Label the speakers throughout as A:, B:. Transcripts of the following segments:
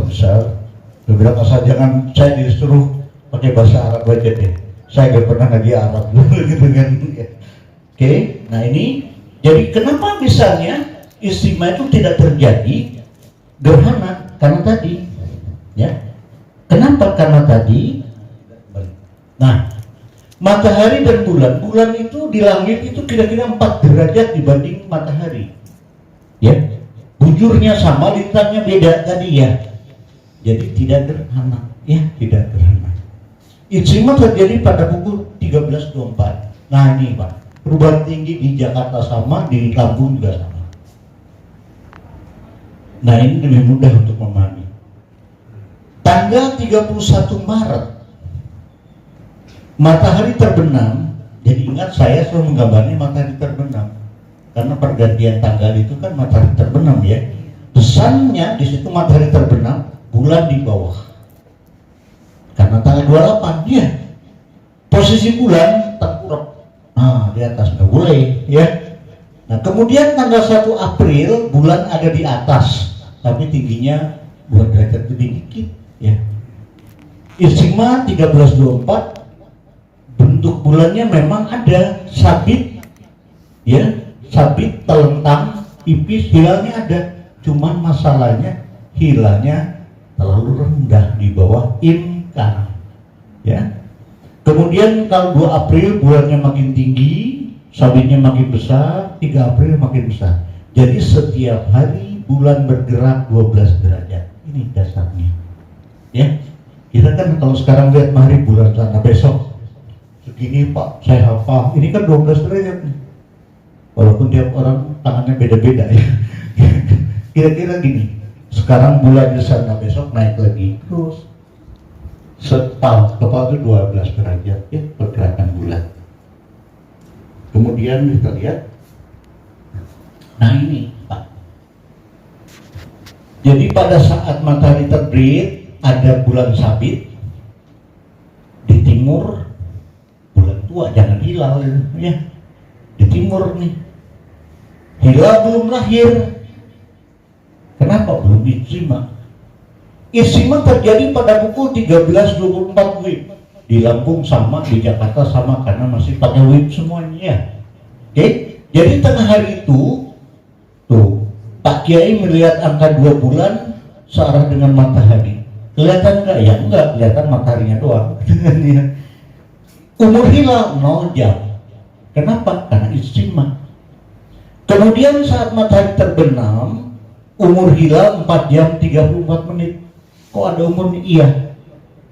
A: besar. Dia bilang asal jangan saya disuruh pakai bahasa Arab aja deh. Saya gak pernah ngaji Arab gitu kan. Oke, nah ini jadi kenapa misalnya istimewa itu tidak terjadi gerhana karena tadi, ya. Kenapa? Karena tadi. Nah, matahari dan bulan itu di langit itu kira-kira 4 derajat dibanding matahari, ya. Bujurnya sama, lintangnya beda tadi ya. Jadi tidak gerhana, ya, tidak gerhana. Ijtima terjadi pada pukul 13.24. Nah ini Pak, perubahan tinggi di Jakarta sama, di Lampung juga sama. Nah ini lebih mudah untuk memahami. Tanggal 31 Maret matahari terbenam. Jadi ingat saya selalu menggambarnya matahari terbenam karena pergantian tanggal itu kan matahari terbenam ya. Pesannya di situ matahari terbenam, bulan di bawah. Karena tanggal 28 ya. Posisi bulan tengkurap. Nah, di atas nggak boleh ya. Nah, kemudian tanggal 1 April bulan ada di atas, tapi tingginya 2 derajat lebih dikit ya. Ijtima 13.24, bentuk bulannya memang ada sabit ya, sabit telentang tipis, hilalnya ada. Cuman masalahnya hilalnya terlalu rendah di bawah imkan ya. Kemudian kalau 2 April bulannya makin tinggi, sabitnya makin besar, 3 April makin besar. Jadi setiap hari bulan bergerak 12 derajat. Ini dasarnya ya. Kita kan kalau sekarang lihat matahari bulan sana, besok segini Pak, saya hafal. Ini kan 12 derajat nih. Walaupun tiap orang tangannya beda-beda ya. Kira-kira gini, sekarang bulan di sana, besok naik lagi terus setahun kepala itu 12 derajat ya pergerakan bulan. Kemudian kita lihat, nah ini Pak, jadi pada saat matahari terbit ada bulan sabit di timur, bulan tua, jangan hilal ya, di timur nih. Hilal belum lahir. Kenapa belum ijtima? Ijtima terjadi pada pukul 13.24 WIB. Di Lampung sama, di Jakarta sama, karena masih pakai WIB semuanya. Oke? Jadi tengah hari itu, tuh, Pak Kiai melihat angka 2 bulan searah dengan matahari. Kelihatan enggak? Ya enggak, kelihatan mataharinya doang. Umur hilal 0 jam. Kenapa? Karena ijtima. Kemudian saat matahari terbenam, umur hilal 4 jam 34 menit. Kok ada umurnya? Iya.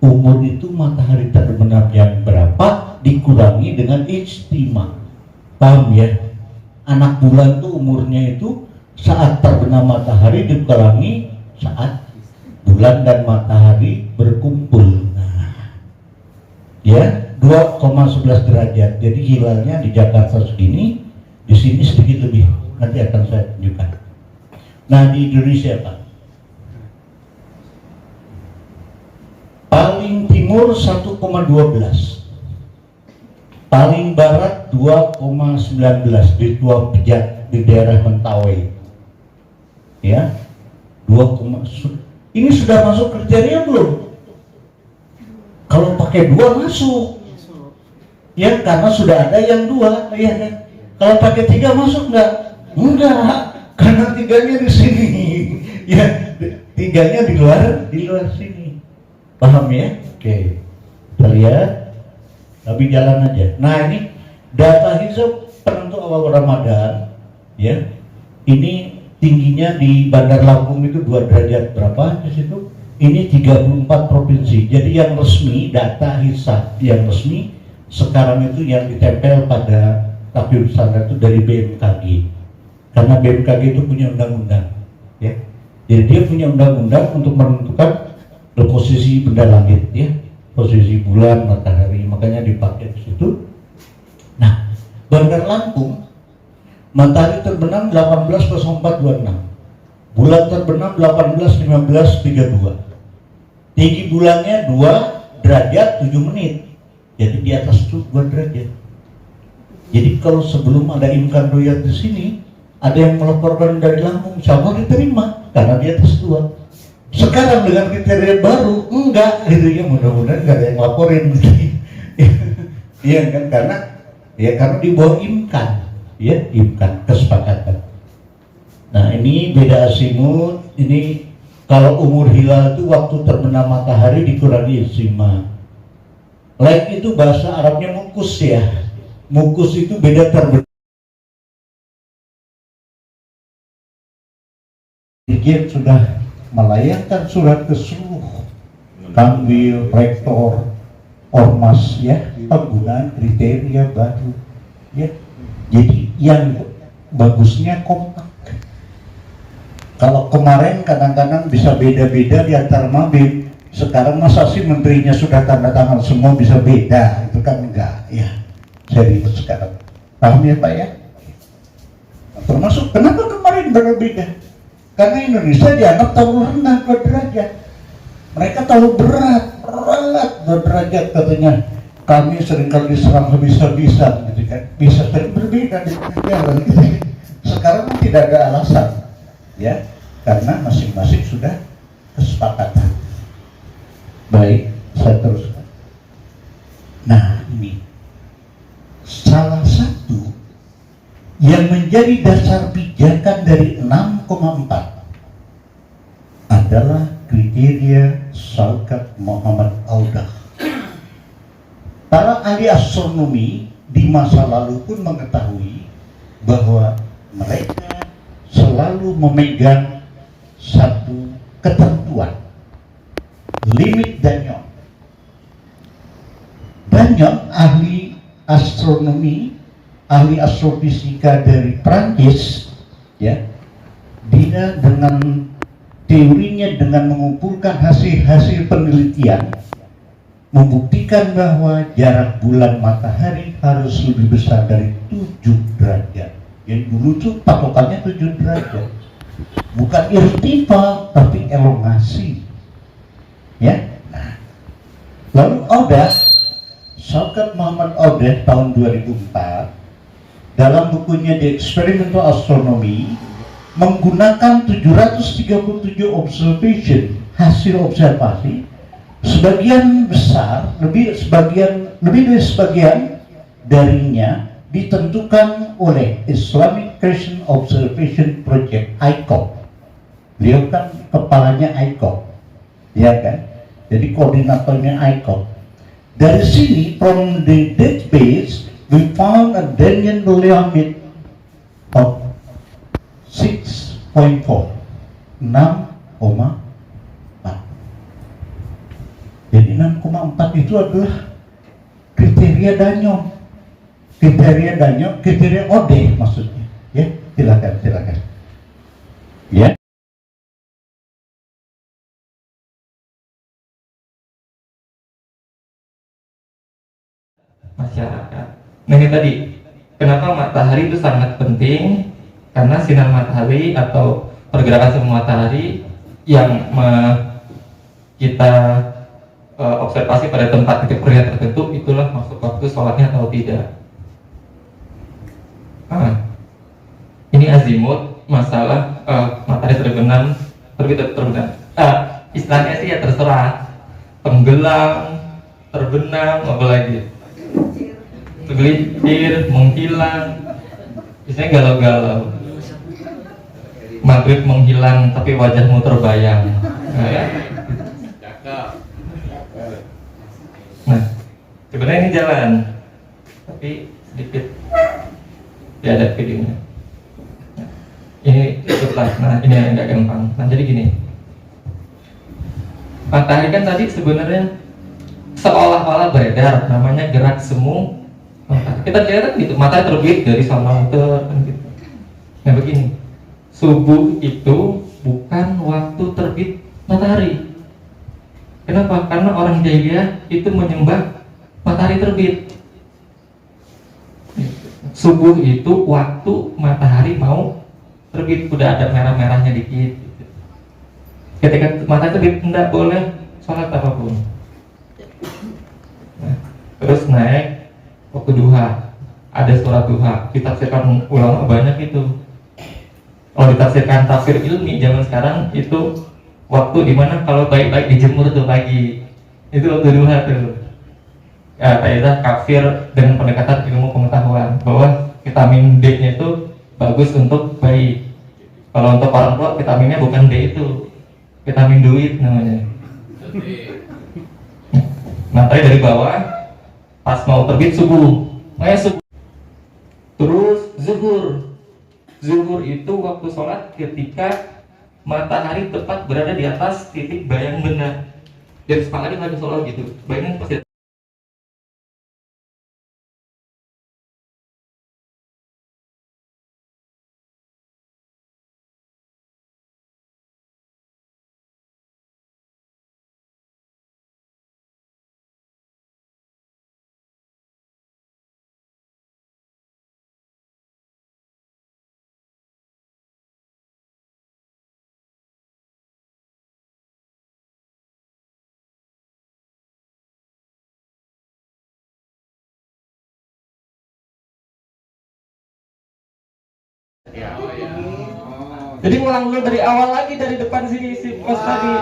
A: Umur itu matahari terbenam jam berapa dikurangi dengan ijtima. Paham ya? Anak bulan tuh umurnya itu saat terbenam matahari dikurangi saat bulan dan matahari berkumpul. Nah, ya, 2,11 derajat. Jadi hilalnya di Jakarta segini, di sini sedikit lebih. Nanti akan saya tunjukkan. Nah di Indonesia Pak, paling timur 1,12, paling barat 2,19 di Tua Pejat di daerah Mentawai, ya 2, ini sudah masuk kriteria belum? Kalau pakai 2 masuk, ya karena sudah ada yang 2, ya kan? Kalau pakai 3 masuk nggak? Enggak. Karena 3-nya di sini, ya 3-nya di luar sini, paham ya? Oke, kita lihat, tapi jalan aja. Nah ini data hisab penentu awal Ramadan, ya. Ini tingginya di Bandar Lampung itu 2 derajat berapa di situ? Ini 34 provinsi. Jadi yang resmi data hisab yang resmi sekarang itu yang ditempel pada takvir standar itu dari BMKG. Karena BMKG itu punya undang-undang, ya. Jadi dia punya undang-undang untuk menentukan posisi benda langit, ya, posisi bulan, matahari, makanya dipakai di situ. Nah, Bandar Lampung, matahari terbenam 18.0426, bulan terbenam 18.1532, tinggi bulannya 2 derajat 7 menit, jadi di atas itu 2 derajat. Jadi kalau sebelum ada imkan royat di sini, ada yang melaporkan dari Lampung, insya Allah diterima karena di atas 2. Sekarang dengan kriteria baru enggak gitu ya, mudah-mudahan nggak ada yang laporin. Iya kan, karena di bawah imkan, ya imkan kesepakatan. Nah ini beda azimut. Ini kalau umur hilal itu waktu terbenam matahari dikurangi ijtima. Laik itu bahasa Arabnya mukus ya. Mukus itu beda terbenam. Dirjen sudah melayangkan surat ke seluruh Kanwil, rektor, ormas ya, penggunaan kriteria baru ya. Jadi yang bagusnya kompak. Kalau kemarin kadang-kadang bisa beda-beda di antar mabim, sekarang masa sih menterinya sudah tanda tangan semua bisa beda? Itu kan enggak ya. Serius sekarang. Paham ya Pak ya? Termasuk kenapa kemarin berbeda? Karena Indonesia dianggap terlalu rendah derajat. Mereka terlalu berat derajat katanya. Kami seringkali diserang habis-habisan, gitu kan? Bisa sering berbeda di negara. Sekarang tidak ada alasan, ya, karena masing-masing sudah kesepakatan. Baik, saya teruskan. Nah, ini salah satu yang menjadi dasar pijakan dari 6,4 adalah kriteria Shaukat Muhammad Audah. Para ahli astronomi di masa lalu pun mengetahui bahwa mereka selalu memegang satu ketentuan, limit Danyon. Danyon, ahli astronomi, ahli astrofisika dari Prancis, ya, dia dengan teorinya, dengan mengumpulkan hasil-hasil penelitian, membuktikan bahwa jarak bulan matahari harus lebih besar dari 7 derajat. Jadi dulu tuh patokannya 7 derajat, bukan irtifa tapi elongasi, ya. Nah, lalu Audah, Shaukat Muhammad Audah tahun 2004 dalam bukunya The Experimental Astronomy menggunakan 737 observation, hasil observasi, sebagian besar, lebih dari sebagian darinya ditentukan oleh Islamic Christian Observation Project, ICOP. Beliau kan kepalanya ICOP, ya kan? Jadi koordinatornya ICOP. Dari sini, from the database, we found a Danyon limit of 6.4, 6,4. Jadi 6,4 itu adalah kriteria Danyon, kriteria OD maksudnya. Ya, silakan. Ya.
B: Masyarakat. Nah ini tadi, kenapa matahari itu sangat penting? Karena sinar matahari atau pergerakan semua matahari yang kita observasi pada tempat titik perlihat tertentu, itulah masuk waktu sholatnya atau tidak. Ini azimut masalah matahari terbenam, terbenam. Istilahnya sih ya terserah, tenggelam, terbenam, apa lagi? Tergelincir, menghilang, biasanya galau-galau. Maghrib menghilang tapi wajahmu terbayang. Nah, sebenarnya ini jalan, tapi sedikit ada videonya. Ini ikutlah. Nah, ini yang nggak gampang. Nah, jadi gini, matahari kan tadi sebenarnya seolah-olah beredar, namanya gerak semu. Kita lihat gitu, matahari terbit dari samudra kan gitu. Nah begini, subuh itu bukan waktu terbit matahari. Kenapa? Karena orang jahiliyah itu menyembah matahari terbit. Subuh itu waktu matahari mau terbit, udah ada merah-merahnya dikit. Ketika matahari terbit, tidak boleh sholat apapun. Nah, terus naik waktu duha, ada surat duha, ditafsirkan ulama banyak itu. Kalau ditafsirkan tafsir ilmi zaman sekarang itu waktu dimana kalau baik-baik dijemur tuh pagi, itu waktu duha tuh. Ya, kaidah kafir dengan pendekatan ilmu pengetahuan bahwa vitamin D-nya itu bagus untuk bayi. Kalau untuk orang tua vitaminnya bukan D, itu vitamin duit namanya. Matahari dari bawah, pas mau terbit subuh, subuh. Terus zuhur itu waktu sholat ketika matahari tepat berada di atas titik bayang benar. Dan sepakati lagi sholat gitu, bayangin pasti. Jadi ngulang dulu dari awal lagi, dari depan sini si pos tadi.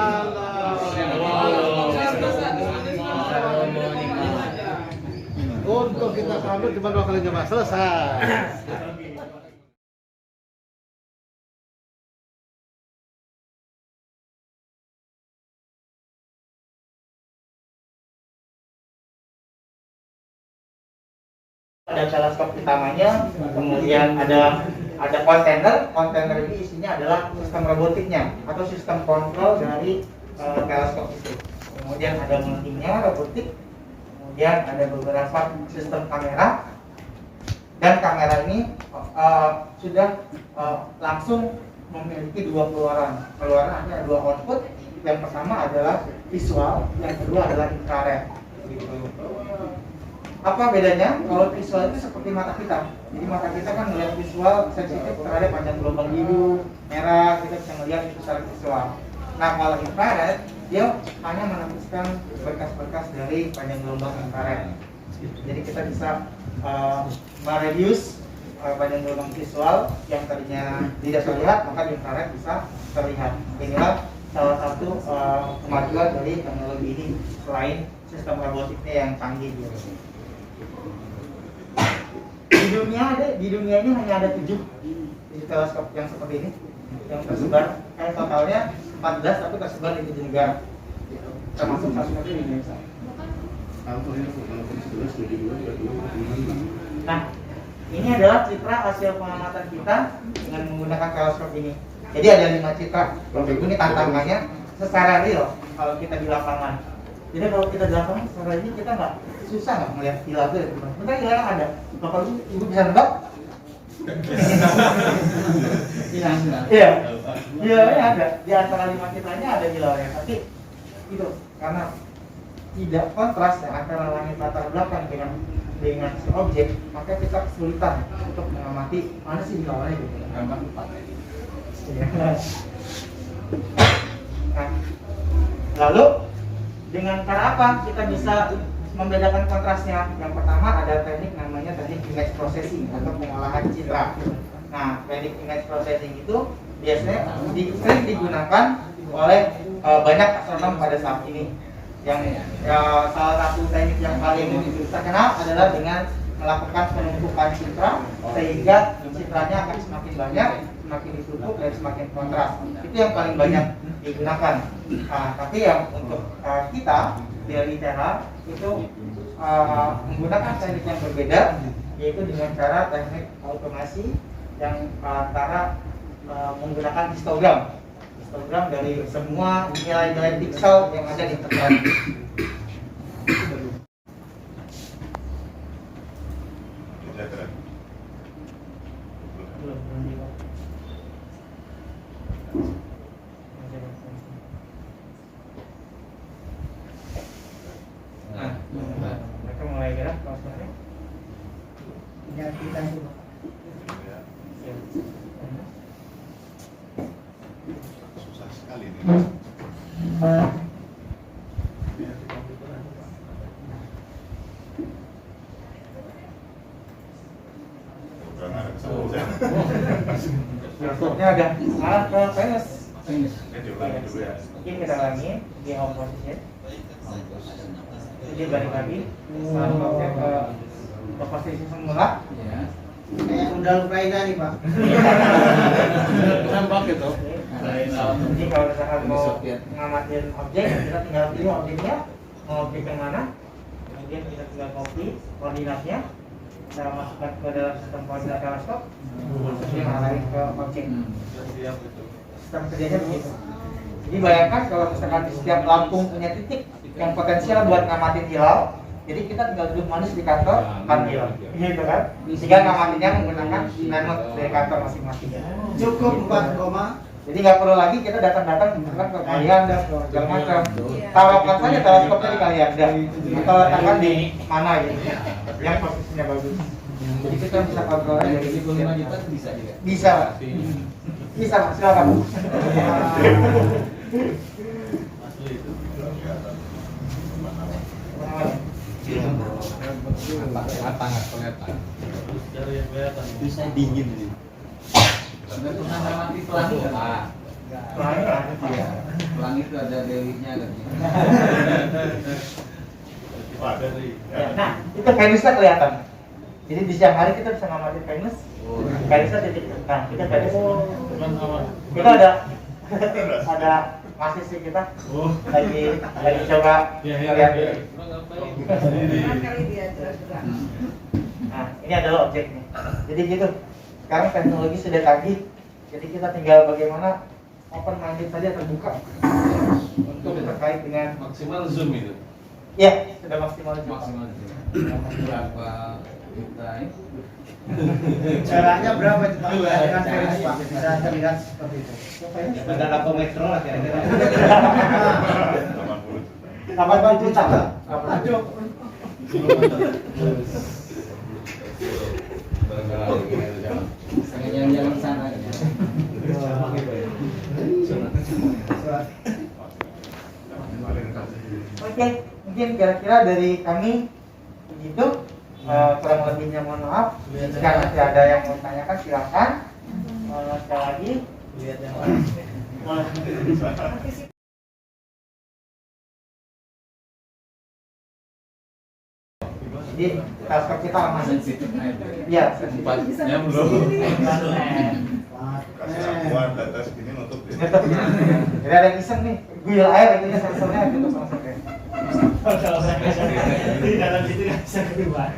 C: Untuk kita sambut cuma 2 kali jemaah selesai.
D: Ada teleskop utamanya, kemudian ada kontainer ini isinya adalah sistem robotiknya atau sistem kontrol dari teleskop itu. Kemudian ada multinya robotik, kemudian ada beberapa sistem kamera, dan kamera ini sudah langsung memiliki 2 keluaran. Keluaran ada 2 output. Yang pertama adalah visual, yang kedua adalah infrared. Gitu. Apa bedanya? Kalau visual itu seperti mata kita. Jadi mata kita kan melihat visual sensitif terhadap panjang gelombang biru, merah, kita bisa melihat itu secara visual. Nah, kalau infrared, dia hanya menembuskan berkas-berkas dari panjang gelombang infrared. Jadi kita bisa mereduce panjang gelombang visual yang tadinya tidak terlihat, maka di infrared bisa terlihat. Inilah salah satu kemajuan dari teknologi ini selain sistem robotiknya yang canggih. Di dunia ini hanya ada 7 teleskop yang seperti ini yang tersebar, totalnya 14 tapi tersebar di 7 negara, termasuk salah satu di Indonesia. Nah, ini adalah citra hasil pengamatan kita dengan menggunakan teleskop ini. Jadi ada 5 citra. Ini tantangannya secara real kalau kita di lapangan. Jadi kalau kita di lapangan secara ini kita susah nggak melihat hilal itu ya teman. Bentar hilal ada. Kalau ibu bisa nebak? Iya. Hilalnya ada. Di antara 5 citranya ada hilalnya. Tapi itu karena tidak kontras ya, antara langit latar belakang dengan si objek, maka kita kesulitan untuk mengamati mana sih hilalnya gitu. Gambar 4. Nah, lalu dengan cara apa kita bisa membedakan kontrasnya? Yang pertama ada teknik namanya teknik image processing atau pengolahan citra. Nah, teknik image processing itu biasanya sering digunakan oleh banyak astronom pada saat ini. Yang salah satu teknik yang paling terkenal adalah dengan melakukan penumpukan citra sehingga citranya akan semakin banyak, semakin ditutup dan semakin kontras. Itu yang paling banyak digunakan. Tapi yang untuk kita di Litera itu menggunakan teknik yang berbeda, yaitu dengan cara teknik automasi yang antara menggunakan histogram dari semua nilai-nilai pixel yang ada di internet. Mereka mulai gerak maksudnya. Ya, kita dulu.
E: Susah sekali nih.
D: Laptopnya agak salah ke fans.
E: Ini diulangi dulu ya.
D: Mungkin kita ulangi di home position. Jadi balik lagi sampai ke posisi semula.
F: Kayak undang Ukraina nih Pak.
C: Nembak gitu.
D: Jadi kalau misalkan mau ngamatin objek, kita tinggal pilih objeknya, mau objek yang mana. Kemudian kita tinggal copy koordinatnya, kita masukkan ke dalam sistem koordinat teleskop, kemudian arahin ke objek. Sistem kerjanya begitu. Jadi bayangkan kalau misalkan di setiap Lampung punya titik yang potensial buat ngamatin hilal, jadi kita tinggal duduk manis di kantor hilal, gitu kan? Sehingga ngamatinnya menggunakan remote dari kantor masing-masing.
F: Cukup 4 koma.
D: Jadi nggak perlu lagi kita datang-datang misalkan ke Kalianda segala macam. Tawarkan saja teleskopnya di Kalianda atau letakkan di mana gitu, yang posisinya bagus. Jadi kita bisa kontrol aja dari
F: 5 juta bisa juga.
D: Bisa, bisa Mas, silakan.
F: Bisa dingin sih. Sudah pernah melewati pelangi nggak Pak? Iya. Pelangi itu ada dewinya katanya.
D: Nah, itu Venusnya kelihatan. Jadi di siang hari kita bisa ngamatin Venus. Venusnya titik. Nah, itu Venus. Kita ada mahasiswa kita lagi coba lihat. Nah, ini adalah objeknya. Jadi gitu. Sekarang teknologi sudah canggih. Jadi kita tinggal bagaimana open minded saja, terbuka untuk terkait dengan
C: Maksimal zoom itu.
D: ya sudah maksimal juga.
F: Berapa juta ini?
G: Caranya berapa juta dengan Venus Pak? Bisa terlihat seperti itu.
F: Ada lampu metro lah kira-kira.
D: 80 juta.
G: Aduh.
F: Jangan sana ya.
D: Oke, mungkin kira-kira dari kami begitu. Kurang lebihnya mohon maaf. Jika nanti ada yang mau tanyakan silakan. Sekali lagi. Jadi teleskop kita aman. Iya,
E: Ya belum. Kasih lampuan data segini nutup ya.
D: Jadi ada yang iseng nih, guyur air itunya sensornya tutup langsung.
G: Kalau di dalam situ nggak bisa keluar.